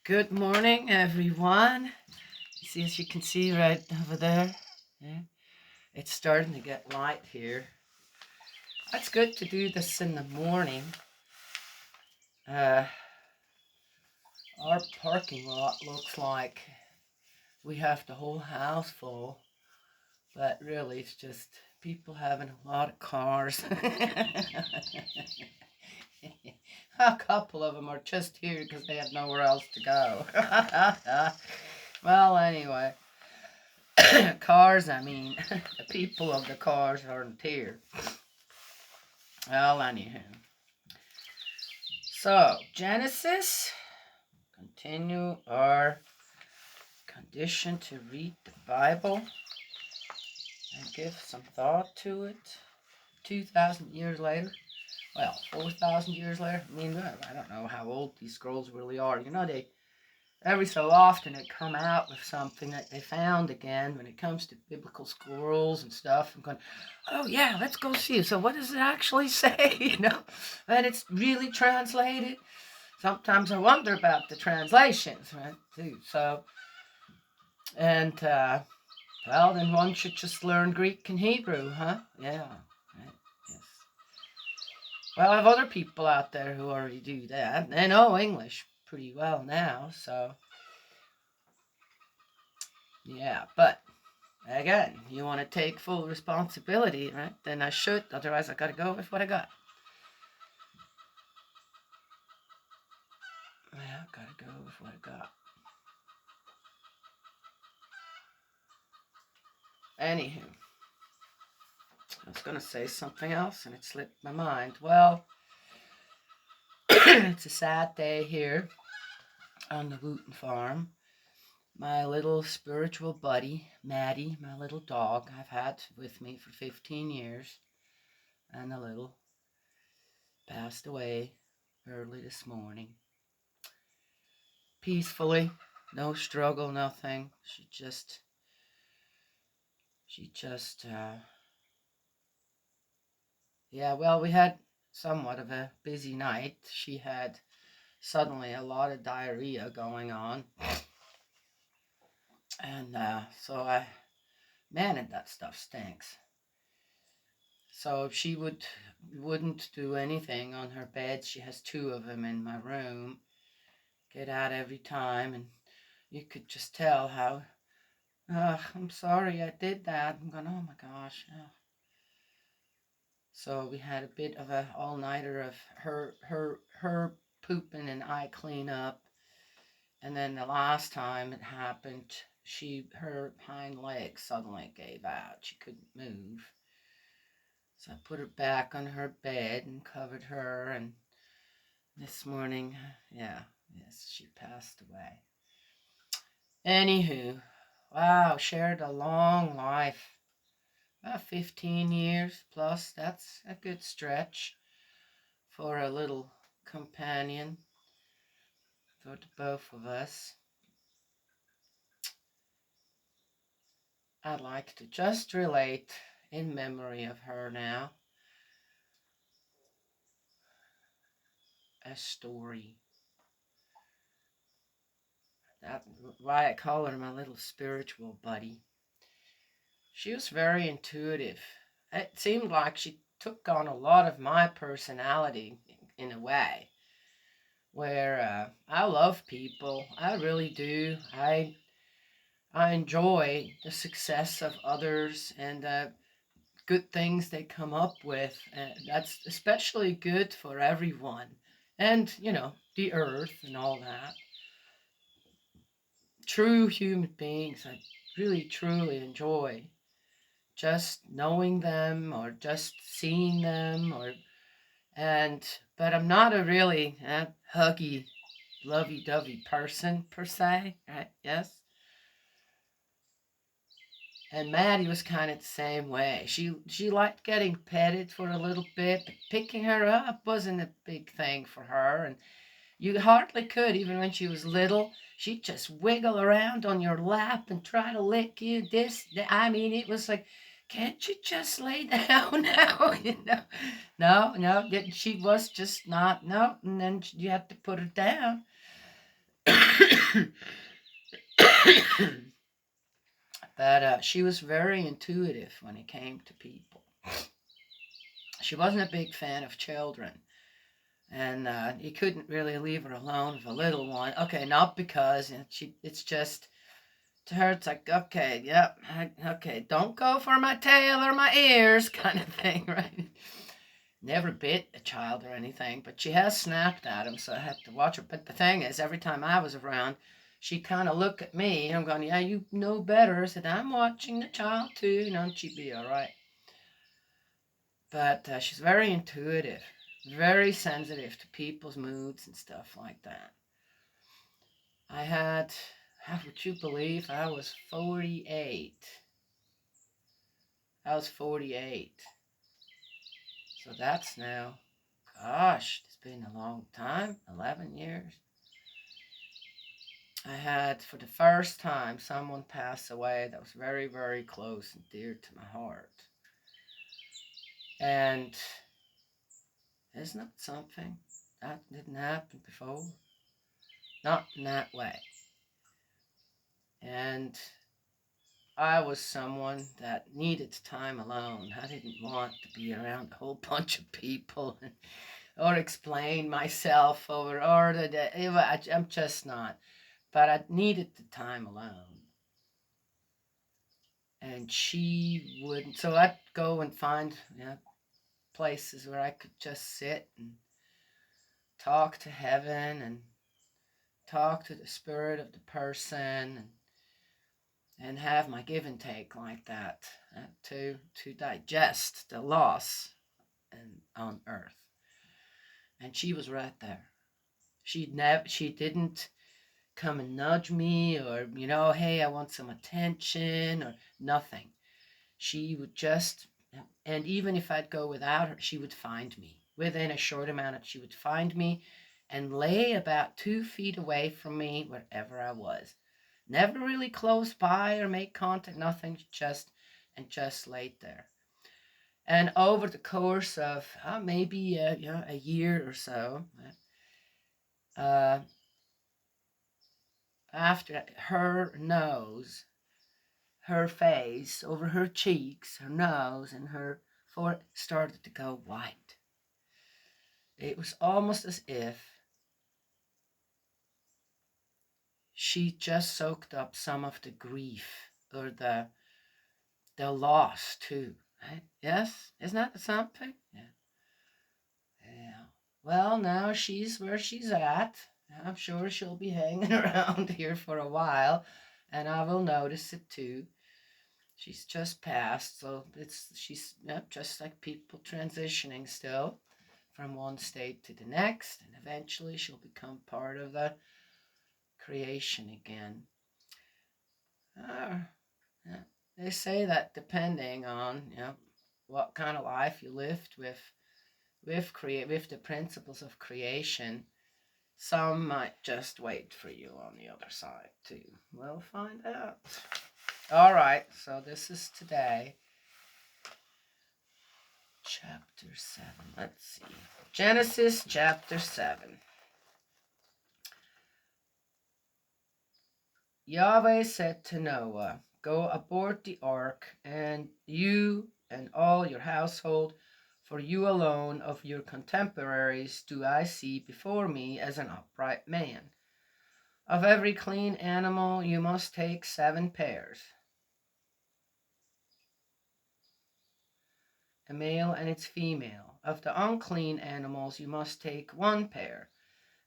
Good morning, everyone. See, as you can see right over there, yeah, it's starting to get light here. It's good to do this in the morning. Our parking lot looks like we have the whole house full, but really it's just people having a lot of cars. A couple of them are just here because they have nowhere else to go. Well, anyway. Cars, I mean, the people of the cars aren't here. Well, anyhow. So, Genesis, continue our condition to read the Bible and give some thought to it. 2,000 years later. Well, 4,000 years later. I mean, I don't know how old these scrolls really are. You know, they every so often they come out with something that they found again when it comes to biblical scrolls and stuff. I'm going, oh yeah, let's go see. So what does it actually say? And it's really translated. Sometimes I wonder about the translations, right? Too. So, and well, then one should just learn Greek and Hebrew, huh? Yeah. Right. Yes. Well, I have other people out there who already do that. They know English pretty well now, so. Yeah, but again, you want to take full responsibility, right? Then I should, otherwise I gotta go with what I got. Yeah, gotta go with what I got. Anywho, I was gonna say something else and it slipped my mind. Well, it's a sad day here on the Wooten farm. My little spiritual buddy, Maddie, my little dog I've had with me for 15 years, and the little passed away early this morning. Peacefully, no struggle, nothing. She just, yeah, well, we had somewhat of a busy night. She had suddenly a lot of diarrhea going on. And man, that stuff stinks. So if she wouldn't do anything on her bed, she has two of them in my room, get out every time, and you could just tell how, I'm sorry I did that. I'm going, oh my gosh. Oh. So we had a bit of a all-nighter of her pooping and I clean up. And then the last time it happened, her hind legs suddenly gave out. She couldn't move. So I put her back on her bed and covered her. And this morning, yes, she passed away. Anywho, wow, shared a long life. About 15 years plus. That's a good stretch for a little companion for the both of us. I'd like to just relate in memory of her now a story. That's why I call her my little spiritual buddy. She was very intuitive. It seemed like she took on a lot of my personality in a way. Where I love people, I really do. I enjoy the success of others and good things they come up with. And that's especially good for everyone. And, the earth and all that. True human beings, I really, truly enjoy just knowing them or just seeing them but I'm not a really huggy, lovey-dovey person per se, right? Yes. And Maddie was kind of the same way. She liked getting petted for a little bit, but picking her up wasn't a big thing for her. And you hardly could, even when she was little. She'd just wiggle around on your lap and try to lick you. I mean, it was like, can't you just lay down now? No, she was just not, no. And then you had to put her down. But she was very intuitive when it came to people. She wasn't a big fan of children, and you couldn't really leave her alone with a little one. Okay, not because it's just to her, it's like, okay, yep, okay, don't go for my tail or my ears, kind of thing, right? Never bit a child or anything, but she has snapped at him, so I had to watch her. But the thing is, every time I was around, she'd kind of look at me, and I'm going, yeah, you know better. I said, I'm watching the child too, and she'd be all right. But she's very intuitive, very sensitive to people's moods and stuff like that. I had, how would you believe, I was 48. I was 48. So that's now, gosh, it's been a long time, 11 years. I had, for the first time, someone pass away that was very, very close and dear to my heart. And isn't that something? That didn't happen before. Not in that way. And I was someone that needed time alone. I didn't want to be around a whole bunch of people or explain myself I'm just not. But I needed the time alone. And she wouldn't. So I'd go and find places where I could just sit and talk to heaven and talk to the spirit of the person and have my give and take like that to digest the loss on earth. And she was right there. She didn't come and nudge me or hey, I want some attention or nothing. She would just, and even if I'd go without her, she would find me within a short amount. She would find me and lay about 2 feet away from me wherever I was. Never really close by or make contact, nothing, just laid there. And over the course of maybe a year or so, after her nose, her face, over her cheeks, her nose, and her forehead started to go white. It was almost as if she just soaked up some of the grief or the loss too. Right? Yes? Isn't that something? Yeah. Yeah. Well, now she's where she's at. I'm sure she'll be hanging around here for a while, and I will notice it too. She's just passed, so she's just like people transitioning still from one state to the next, and eventually she'll become part of the creation again. Yeah. They say that depending on what kind of life you lived with the principles of creation, some might just wait for you on the other side too. We'll find out. All right, so this is today. Chapter 7. Let's see. Genesis chapter 7. Yahweh said to Noah, go aboard the ark, and you and all your household, for you alone of your contemporaries do I see before me as an upright man. Of every clean animal you must take 7 pairs, a male and its female. Of the unclean animals you must take 1 pair,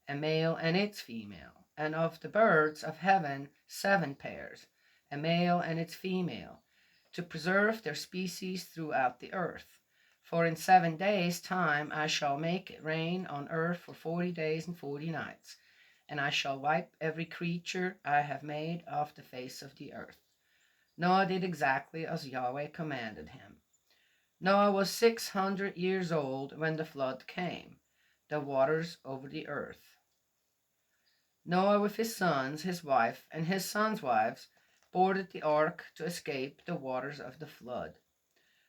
a male and its female. And of the birds of heaven 7 pairs, a male and its female, to preserve their species throughout the earth. For in 7 days' time I shall make it rain on earth for 40 days and 40 nights, and I shall wipe every creature I have made off the face of the earth. Noah did exactly as Yahweh commanded him. Noah was 600 years old when the flood came, the waters over the earth. Noah with his sons, his wife, and his sons' wives boarded the ark to escape the waters of the flood.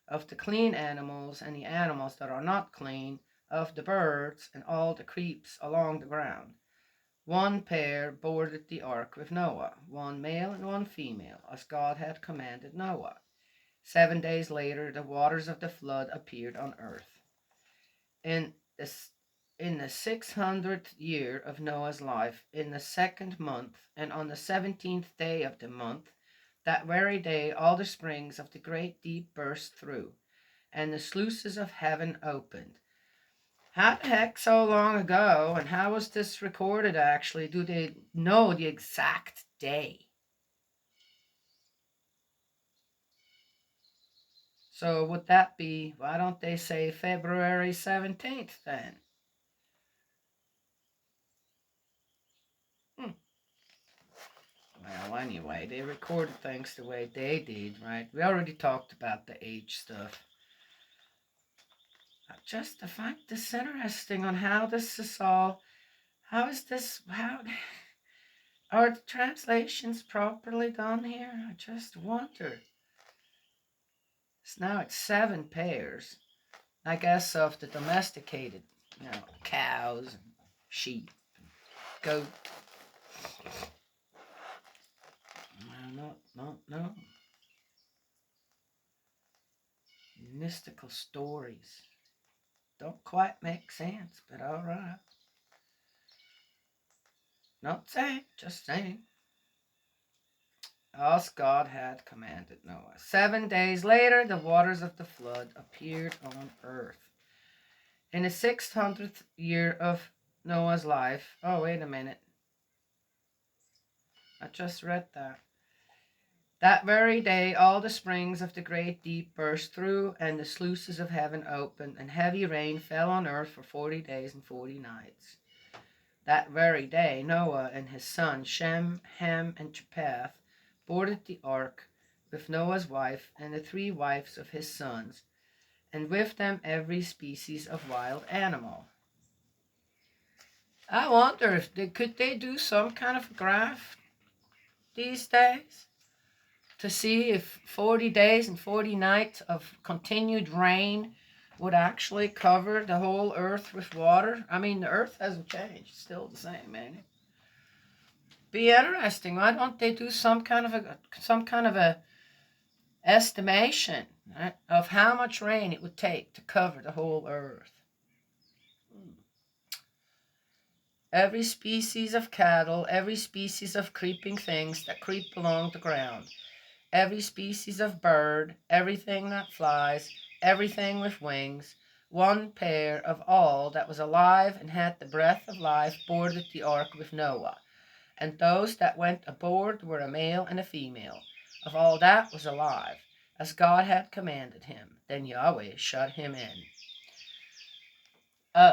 Of the clean animals and the animals that are not clean, of the birds and all the creeps along the ground, one pair boarded the ark with Noah, one male and one female, as God had commanded Noah. 7 days later, the waters of the flood appeared on earth. In the 600th year of Noah's life, in the 2nd month, and on the 17th day of the month, that very day all the springs of the great deep burst through, and the sluices of heaven opened. How the heck so long ago, and how was this recorded actually? Do they know the exact day? So would that be, why don't they say February 17th then? Well, anyway, they recorded things the way they did, right? We already talked about the age stuff. I find this interesting on how this is all. How is this? How are the translations properly done here? I just wonder. So now it's 7 pairs, I guess, of the domesticated, cows and sheep and goat. No. Mystical stories. Don't quite make sense, but all right. Not saying, just saying. As God had commanded Noah. 7 days later, the waters of the flood appeared on earth. In the 600th year of Noah's life. Oh, wait a minute. I just read that. That very day, all the springs of the great deep burst through, and the sluices of heaven opened, and heavy rain fell on earth for 40 days and 40 nights. That very day, Noah and his sons Shem, Ham, and Japheth boarded the ark with Noah's wife and the 3 wives of his sons, and with them every species of wild animal. I wonder if could they do some kind of graph these days to see if 40 days and 40 nights of continued rain would actually cover the whole earth with water. I mean, the earth hasn't changed. It's still the same, man. Be interesting. Why don't they do some kind of a estimation, right, of how much rain it would take to cover the whole earth? Every species of cattle, every species of creeping things that creep along the ground, every species of bird, everything that flies, everything with wings, one pair of all that was alive and had the breath of life boarded the ark with Noah. And those that went aboard were a male and a female, of all that was alive, as God had commanded him. Then Yahweh shut him in.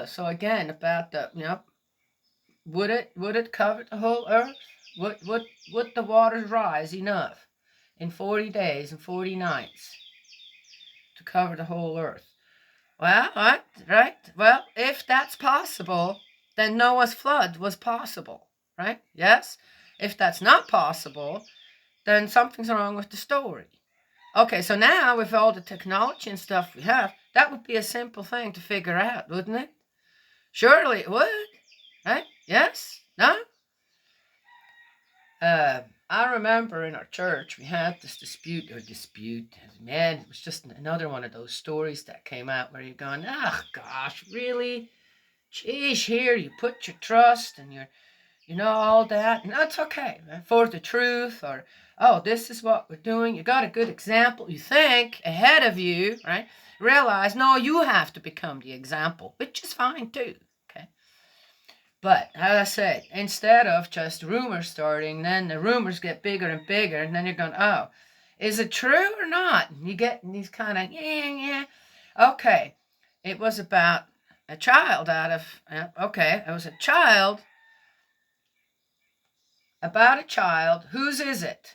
So again, about the, would it cover the whole earth? Would the waters rise enough in 40 days and 40 nights to cover the whole earth? Well, right. Well, if that's possible, then Noah's flood was possible, right? Yes? If that's not possible, then something's wrong with the story. Okay, so now with all the technology and stuff we have, that would be a simple thing to figure out, wouldn't it? Surely it would, right? Yes? No? I remember in our church we had this dispute. Man, it was just another one of those stories that came out where you're going, oh gosh, really? Geez, here you put your trust and all that. And that's okay, man, for the truth, or, oh, this is what we're doing. You got a good example, you think, ahead of you, right? Realize, no, you have to become the example, which is fine too. But, as I said, instead of just rumors starting, then the rumors get bigger and bigger, and then you're going, oh, is it true or not? And you get these kind of, yeah. Okay, it was about a child it was a child, about a child. Whose is it?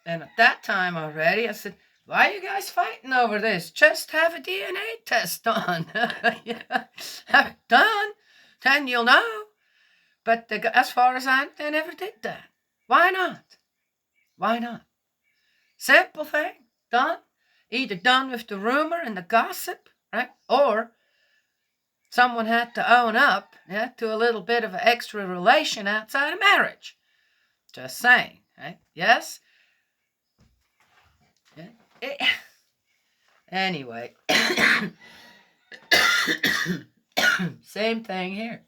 And at that time already, I said, why are you guys fighting over this? Just have a DNA test done. Yeah. Have it done, then you'll know. But as far as I know, they never did that. Why not? Why not? Simple thing, done. Either done with the rumor and the gossip, right? Or Someone had to own up, yeah, to a little bit of an extra relation outside of marriage. Just saying, right? Yes? Anyway, same thing here.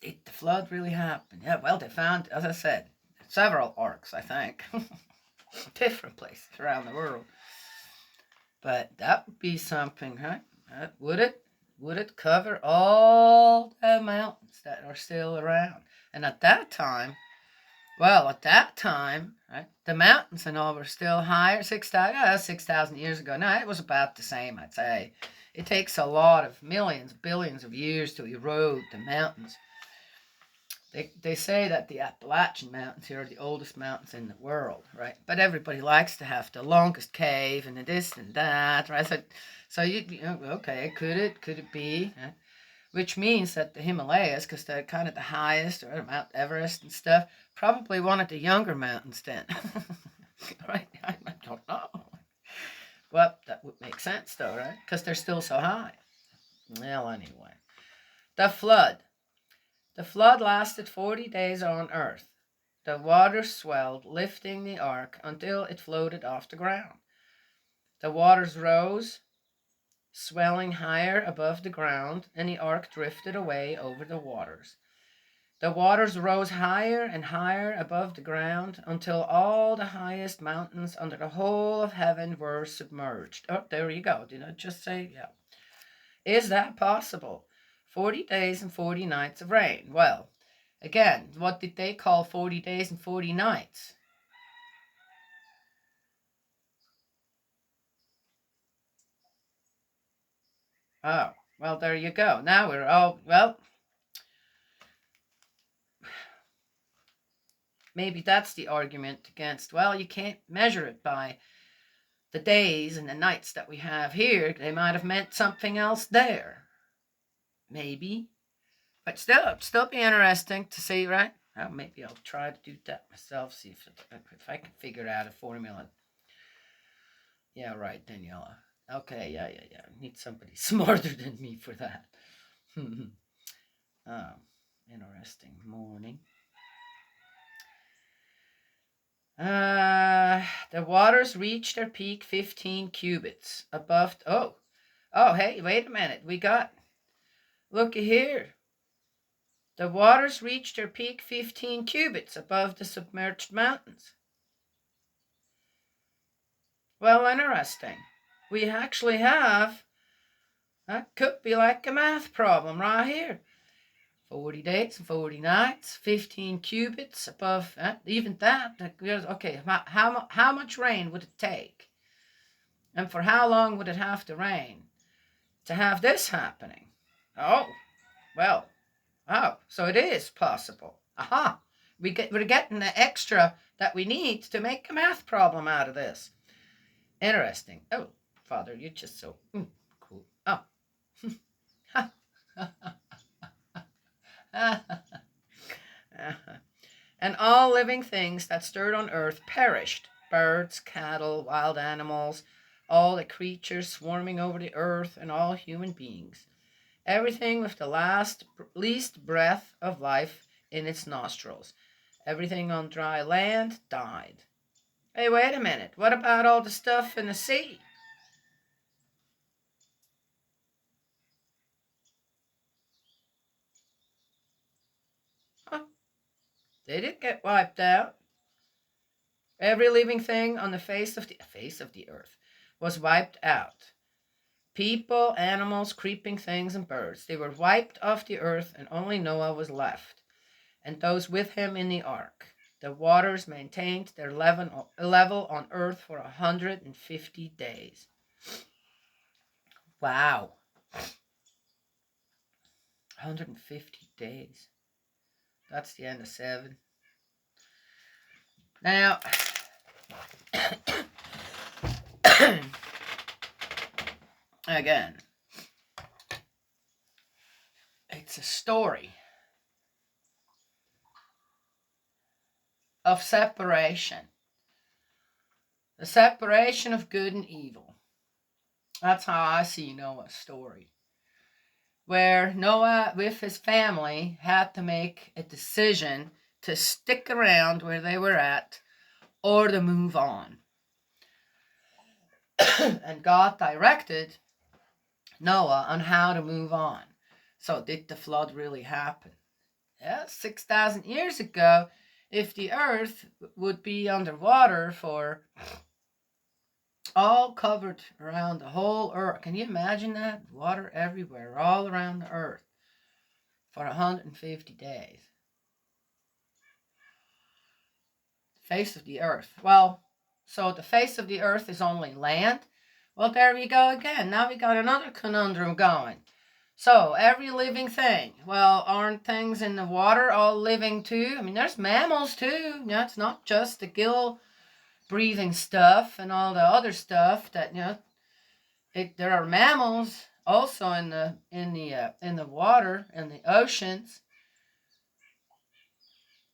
Did the flood really happen? Yeah, well, they found, as I said, several arks, I think, different places around the world. But that would be something, right? Would it? Would it cover all the mountains that are still around? And at that time, right, the mountains and all were still higher. 6,000 years ago. No, it was about the same, I'd say. It takes a lot of millions, billions of years to erode the mountains. They say that the Appalachian Mountains here are the oldest mountains in the world, right? But everybody likes to have the longest cave and this and that, right? So okay, could it be? Which means that the Himalayas, because they're kind of the highest, or Mount Everest and stuff, probably one of the younger mountains then, right? I don't know. Well, that would make sense though, right? Because they're still so high. Well, anyway, the flood. The flood lasted 40 days on earth. The waters swelled, lifting the ark until it floated off the ground. The waters rose, swelling higher above the ground, and the ark drifted away over the waters. The waters rose higher and higher above the ground until all the highest mountains under the whole of heaven were submerged. Oh, there you go. Did I just say? Yeah. Is that possible? 40 days and 40 nights of rain. Well, again, what did they call 40 days and 40 nights? Oh, well, there you go. Now we're all, well, maybe that's the argument against, well, you can't measure it by the days and the nights that we have here. They might have meant something else there. Maybe. But still be interesting to see, right? Well, maybe I'll try to do that myself, see if I can figure out a formula. Yeah, right, Daniela. Okay, yeah. I need somebody smarter than me for that. Oh, interesting morning. The waters reached their peak 15 cubits above. Hey, wait a minute. Looky here. The waters reached their peak 15 cubits above the submerged mountains. Well, interesting. We actually have, that could be like a math problem right here. 40 days and 40 nights, 15 cubits above, even that. Okay, how much rain would it take? And for how long would it have to rain to have this happening? Oh, well, so it is possible. Aha, we're getting the extra that we need to make a math problem out of this. Interesting. Oh, Father, you're just so cool. Oh. And all living things that stirred on earth perished: birds, cattle, wild animals, all the creatures swarming over the earth, and all human beings. Everything with the least breath of life in its nostrils. Everything on dry land died. Hey, wait a minute. What about all the stuff in the sea? Huh, they didn't get wiped out. Every living thing on the face of the earth was wiped out. People, animals, creeping things, and birds. They were wiped off the earth, and only Noah was left, and those with him in the ark. The waters maintained their level on earth for 150 days. Wow. 150 days. That's the end of 7. Now, again, it's a story of separation. The separation of good and evil. That's how I see Noah's story. Where Noah, with his family, had to make a decision to stick around where they were at or to move on. And God directed Noah on how to move on. So, did the flood really happen? Yeah, 6,000 years ago, if the earth would be underwater for all covered around the whole earth. Can you imagine that? Water everywhere, all around the earth for 150 days. Face of the earth. Well, so the face of the earth is only land. Well, there we go again. Now we got another conundrum going. So, every living thing. Well, aren't things in the water all living too? I mean, there's mammals too. It's not just the gill breathing stuff and all the other stuff that there are mammals also in the water in the oceans.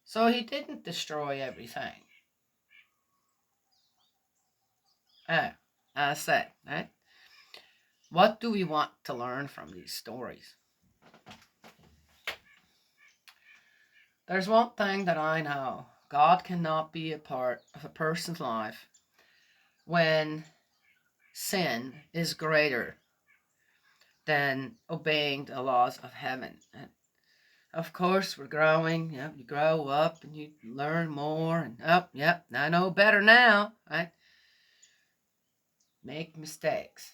So he didn't destroy everything. I say, right? What do we want to learn from these stories? There's one thing that I know. God cannot be a part of a person's life when sin is greater than obeying the laws of heaven. And of course, we're growing. You grow up and you learn more. And I know better now. Right? Make mistakes.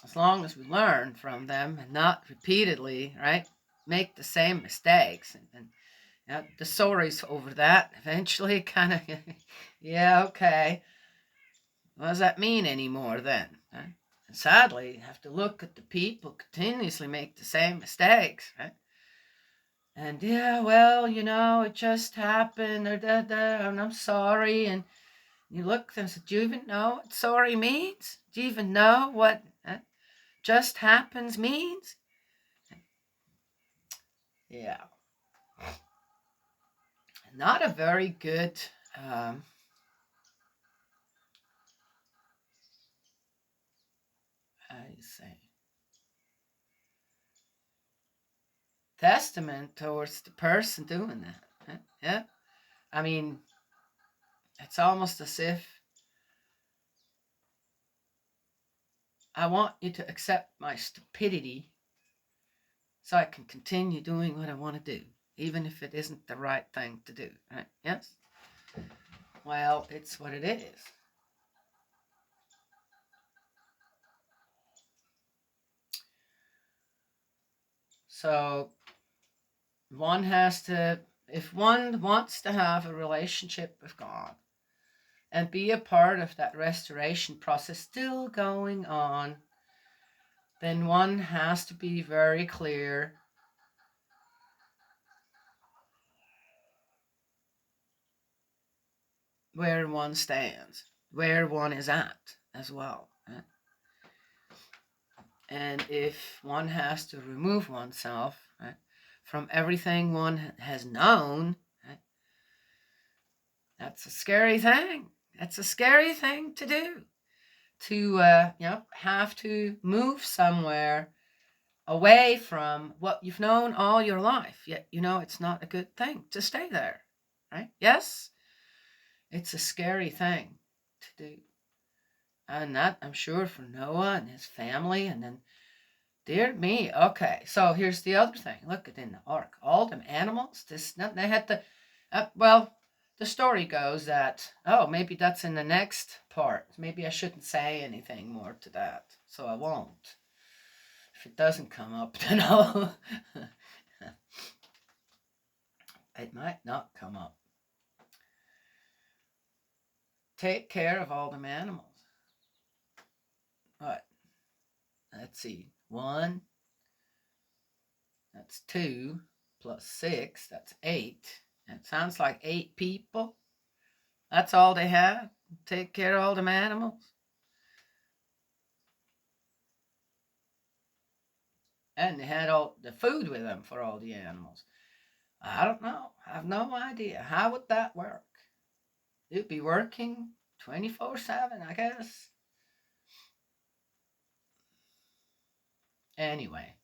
As long as we learn from them and not repeatedly, right, make the same mistakes. And the sorry's over that. Eventually, kind of, yeah, okay. What does that mean anymore then? Right? And sadly, you have to look at the people continuously make the same mistakes, right? And yeah, well, it just happened, or and I'm sorry. And you look and say, do you even know what sorry means? Do you even know what just happens means? Yeah. Not a very good, how do you say, testament towards the person doing that. Yeah. I mean, it's almost as if I want you to accept my stupidity so I can continue doing what I want to do, even if it isn't the right thing to do, right? Yes? Well, it's what it is. So, one has to, if one wants to have a relationship with God and be a part of that restoration process still going on, then one has to be very clear where one stands, where one is at as well. And if one has to remove oneself, right, from everything one has known, right, that's a scary thing. That's a scary thing to do. To have to move somewhere away from what you've known all your life. Yet it's not a good thing to stay there, right? Yes, it's a scary thing to do, and that I'm sure for Noah and his family, and then. Dear me. Okay, so here's the other thing. Look at in the ark, all them animals. They had to. Well, the story goes that maybe that's in the next part. Maybe I shouldn't say anything more to that, so I won't. If it doesn't come up, then it might not come up. Take care of all them animals. What? Let's see. 1. That's 2 plus 6. That's 8. It sounds like 8 people. That's all they had? Take care of all them animals? And they had all the food with them for all the animals. I don't know. I have no idea. How would that work? It'd be working 24/7, I guess. Anyway,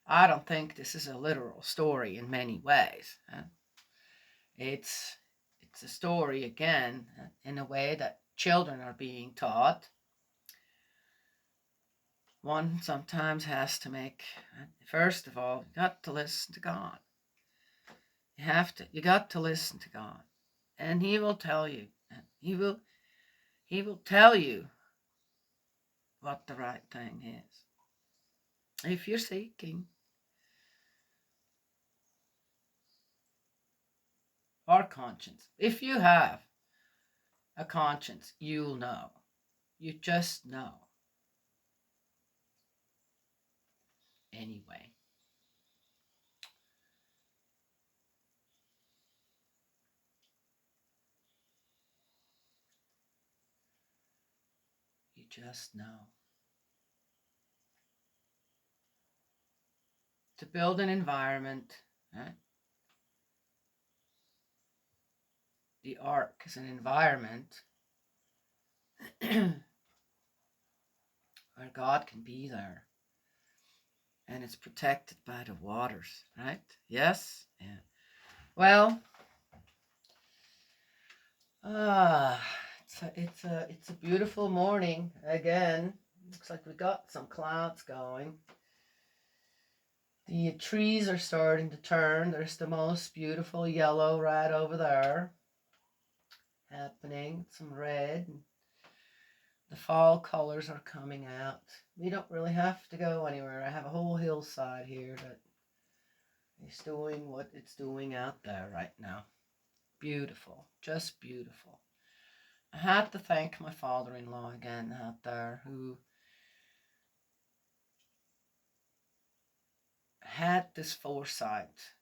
I don't think this is a literal story in many ways. It's it's a story again in a way that children are being taught. One sometimes has to make, first of all, you got to listen to God. You got to listen to God. And He will tell you. He will tell you what the right thing is. If you're seeking. Our conscience. If you have a conscience, you'll know. You just know. Anyway. You just know. To build an environment, right? The ark is an environment where God can be there. And it's protected by the waters, right? Yes? Yeah. Well, it's a beautiful morning again. Looks like we got some clouds going. The trees are starting to turn. There's the most beautiful yellow right over there happening. Some red. The fall colors are coming out. We don't really have to go anywhere. I have a whole hillside here that is doing what it's doing out there right now. Beautiful. Just beautiful. I had to thank my father-in-law again out there, who had this foresight,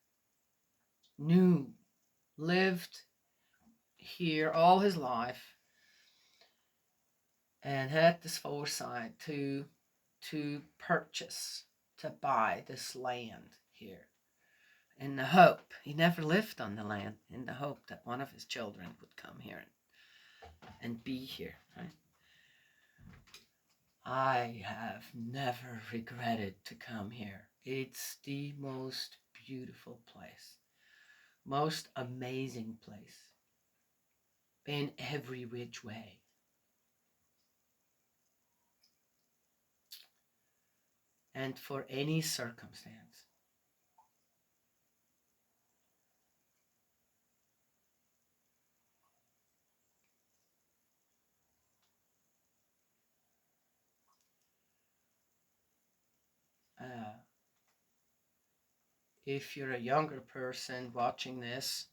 lived here all his life, and had this foresight to purchase, to buy this land here, in the hope, he never lived on the land, in the hope that one of his children would come here and be here, right? I have never regretted to come here. It's the most beautiful place, most amazing place in every which way. And for any circumstance. Uh, if you're a younger person watching this,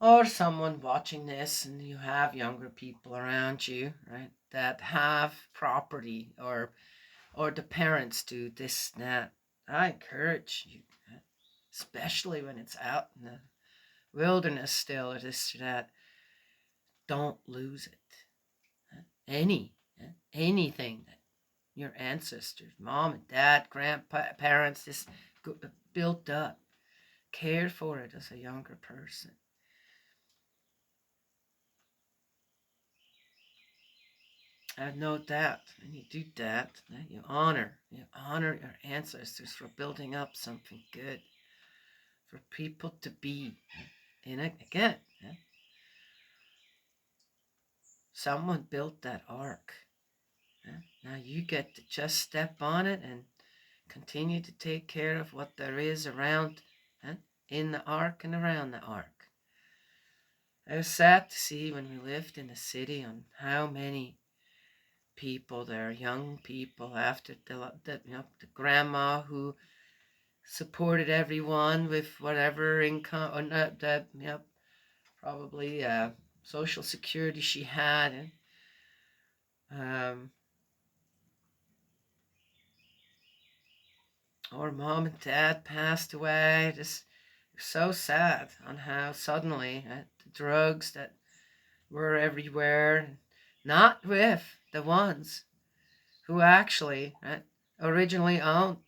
or someone watching this, and you have younger people around you, right, that have property, or the parents do this and that, I encourage you, especially when it's out in the wilderness still, or this or that, don't lose it. Anything that your ancestors, mom and dad, grandparents, just built up, cared for it as a younger person. I have no doubt when you do that, you honor your ancestors for building up something good for people to be. And again, someone built that ark. Now you get to just step on it and continue to take care of what there is around, in the ark and around the ark. I was sad to see when we lived in the city on how many people there, young people, after the grandma who supported everyone with whatever income, or not, probably social security she had, and or mom and dad passed away. Just so sad on how suddenly the drugs that were everywhere, not with the ones who actually originally owned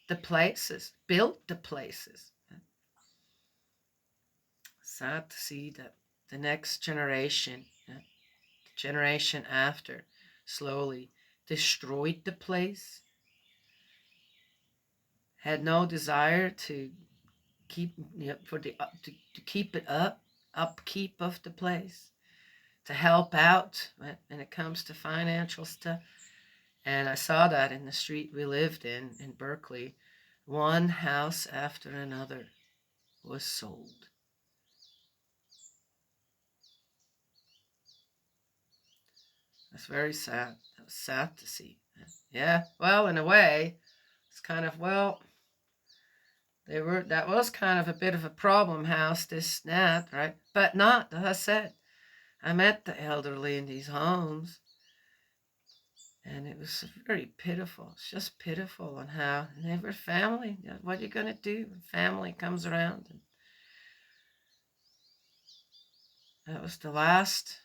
the places, built the places. Sad to see that the next generation, the generation after, slowly destroyed the place, had no desire to keep to keep it upkeep of the place, to help out when it comes to financial stuff. And I saw that in the street we lived in Berkeley. One house after another was sold. That's very sad. That was sad to see. Yeah, well, in a way, it's kind of, well, that was kind of a bit of a problem house, this, that, right? But not, as I said, I met the elderly in these homes, and it was very pitiful. It's just pitiful on how they were family. What are you going to do when family comes around? And that was the last,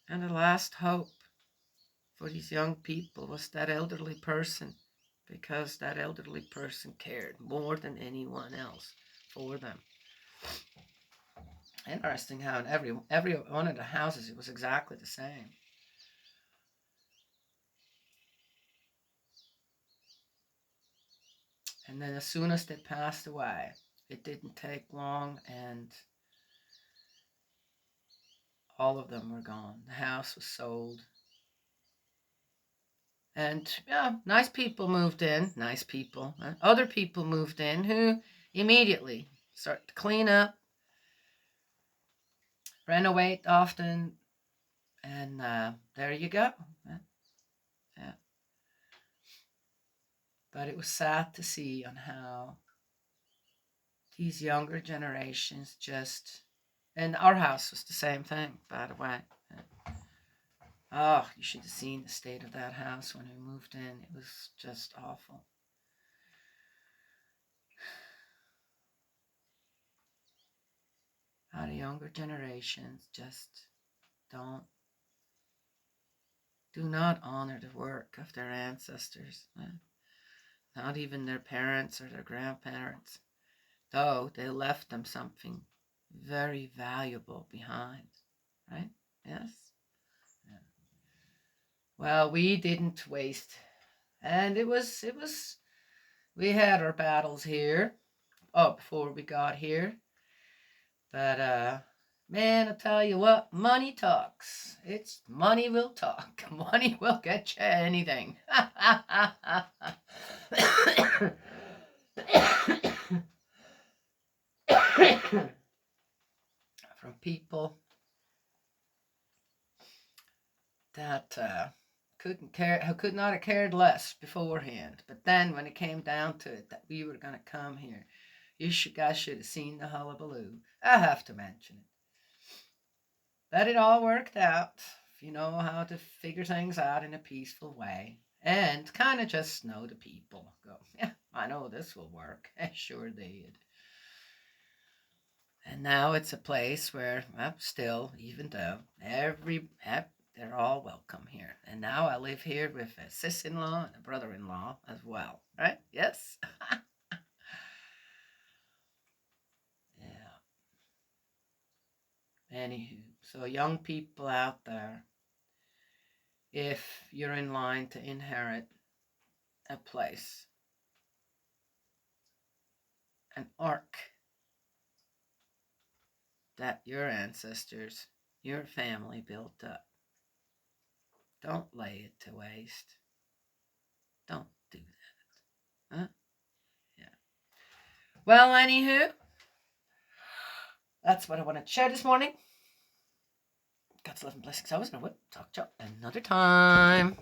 and the last hope for these young people was that elderly person, because that elderly person cared more than anyone else for them. Interesting how in every one of the houses it was exactly the same. And then as soon as they passed away, it didn't take long, and all of them were gone. The house was sold. And yeah, nice people moved in. Nice people. Other people moved in who immediately started to clean up, renovate often, and there you go. Yeah. But it was sad to see on how these younger generations just, and our house was the same thing, by the way. Oh, you should have seen the state of that house when we moved in. It was just awful. How the younger generations just do not honor the work of their ancestors. Not even their parents or their grandparents, though they left them something very valuable behind, right? Yes? Yeah. Well, we didn't waste, and we had our battles here, before we got here, but, man, I tell you what, money talks. It's money will talk. Money will get you anything. From people that who could not have cared less beforehand. But then when it came down to it that we were going to come here, guys should have seen the hullabaloo. I have to mention it. But it all worked out, if you know how to figure things out in a peaceful way. And kind of just know the people. Go, yeah, I know this will work. Sure did. And now it's a place where, well, still, even though they're all welcome here. And now I live here with a sis-in-law and a brother-in-law as well, right? Yes? Yeah. Anywho, so young people out there, if you're in line to inherit a place, an ark that your ancestors, your family built up, don't lay it to waste. Don't do that. Huh? Yeah. Well, anywho, that's what I wanted to share this morning. God's love and blessings always, and I will talk to you another time.